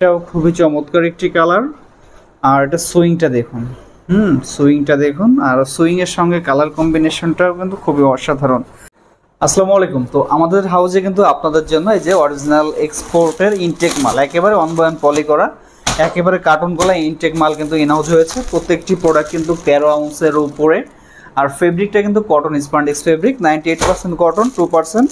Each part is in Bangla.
এটাও খুবই চমৎকার একটি কালার। আর এটা সুইংটা দেখুন, সুইংটা দেখুন, আর সুইং এর সঙ্গে কালার কম্বিনেশনটাও কিন্তু খুবই অসাধারণ। আসসালামু আলাইকুম। তো আমাদের হাউসে কিন্তু আপনাদের জন্য এই যে অরিজিনাল এক্সপোর্টের ইনটেক মাল, একেবারে অনবয়ান পলি করা, একেবারে কার্টুন গলা ইনটেক মাল কিন্তু ইনহাউস হয়েছে। প্রত্যেকটি প্রোডাক্ট কিন্তু 13 আউন্সের উপরে। আর ফেব্রিকটা কিন্তু cotton spandex fabric, 98% cotton, 2%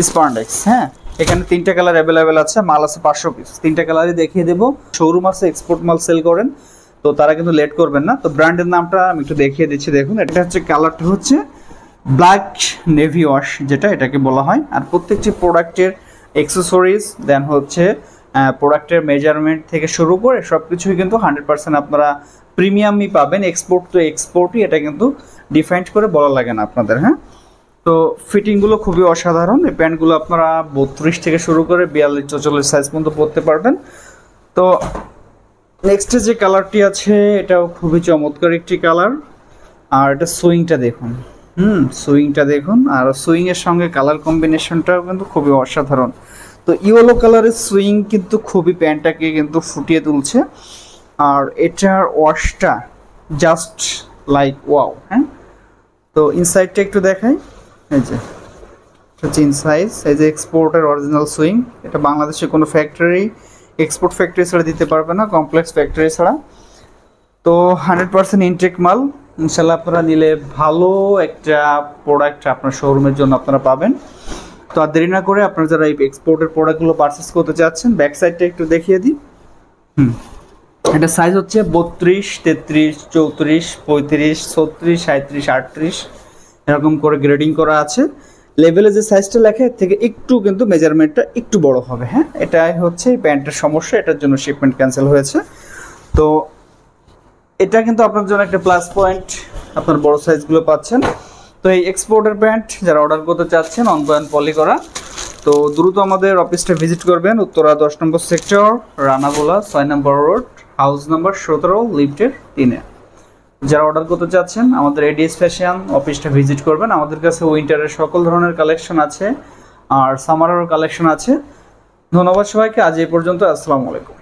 spandex. হ্যাঁ, এখানে 3টা কালার অ্যাভেলেবেল আছে, মাল আছে 500 পিস। 3টা কালারই দেখিয়ে দেবো। শোরুম আছে, এক্সপোর্ট মাল সেল করেন, তো তারা কিন্তু লেট করবেন না। তো ব্র্যান্ডের নামটা আমি একটু দেখিয়ে দিচ্ছি, দেখুন। এটা হচ্ছে কালারটা হচ্ছে ব্ল্যাক নেভি ওয়াশ, যেটা এটাকে বলা হয়। আর প্রত্যেকটি প্রোডাক্টের অ্যাক্সেসরিজ দেন হচ্ছে প্রোডাক্টের মেজারমেন্ট থেকে শুরু করে সব কিছুই কিন্তু 100% আপনারা প্রিমিয়ামই পাবেন। এক্সপোর্ট তো এক্সপোর্টই, এটা কিন্তু ডিফাইন্ড করে বলা লাগে না আপনাদের। হ্যাঁ, তো ফিটিংগুলো খুবই অসাধারণ। এই প্যান্টগুলো আপনারা 32 থেকে শুরু করে 42-44 সাইজ পর্যন্ত পরতে পারবেন। তো নেক্সটে যে কালারটি আছে এটাও খুবই চমৎকার একটি কালার। আর এটা সুইংটা দেখুন, সুইংটা দেখুন, আর সুইং এর সঙ্গে কালার কম্বিনেশনটাও কিন্তু খুবই অসাধারণ। তো ইয়েলো কালারের সুইং কিন্তু খুবই প্যান্টটাকে কিন্তু ফুটিয়ে তুলছে। আর এটার ওয়াশটা জাস্ট লাইক ওয়াও। হ্যাঁ, তো ইনসাইডটা একটু দেখাই। এই যে হচ্ছে ইনসাইজ, এই যে এক্সপোর্টের অরিজিনাল সুইং। এটা বাংলাদেশে কোনো ফ্যাক্টরি এক্সপোর্ট ফ্যাক্টরি ছাড়া দিতে পারবে না, কমপ্লেক্স ফ্যাক্টরি ছাড়া। তো 100% ইনটেক মাল। ইনশাল্লাহ আপনারা নিলে ভালো একটা প্রোডাক্ট আপনার শোরুমের জন্য আপনারা পাবেন। তো আর দেরি না করে আপনারা যারা এই এক্সপোর্টের প্রোডাক্টগুলো পারচেস করতে চাচ্ছেন, ব্যাক সাইডটা একটু দেখিয়ে দিই। এটা সাইজ হচ্ছে 32, 33, 34, 35, 36, 37, 38 এরকম করে গ্রেডিং করা আছে। লেভেলে যে সাইজটা লেখা এর থেকে একটু কিন্তু মেজারমেন্টটা একটু বড় হবে। হ্যাঁ, এটাই হচ্ছে এই প্যান্টের সমস্যা, এটার জন্য শিপমেন্ট ক্যান্সেল হয়েছে। তো এটা কিন্তু আপনার জন্য একটা প্লাস পয়েন্ট, আপনার বড় সাইজগুলো পাচ্ছেন। তো এই এক্সপোর্টের প্যান্ট যারা অর্ডার করতে চাচ্ছেন অনবয়ান পলি করা, তো দ্রুত আমাদের অফিসটা ভিজিট করবেন। উত্তরা 10 নম্বর সেক্টর, রানাবোলা 6 নম্বর রোড, হাউস নাম্বার 17, লিফটের 3-এ। যারা অর্ডার করতে চাচ্ছেন আমাদের এডিএস ফ্যাশন অফিসটা ভিজিট করবেন। আমাদের কাছে উইন্টারের সকল ধরনের কালেকশন আছে, আর সামারেরও কালেকশন আছে। ধন্যবাদ সবাইকে, আজ এই পর্যন্ত। আসসালামু আলাইকুম।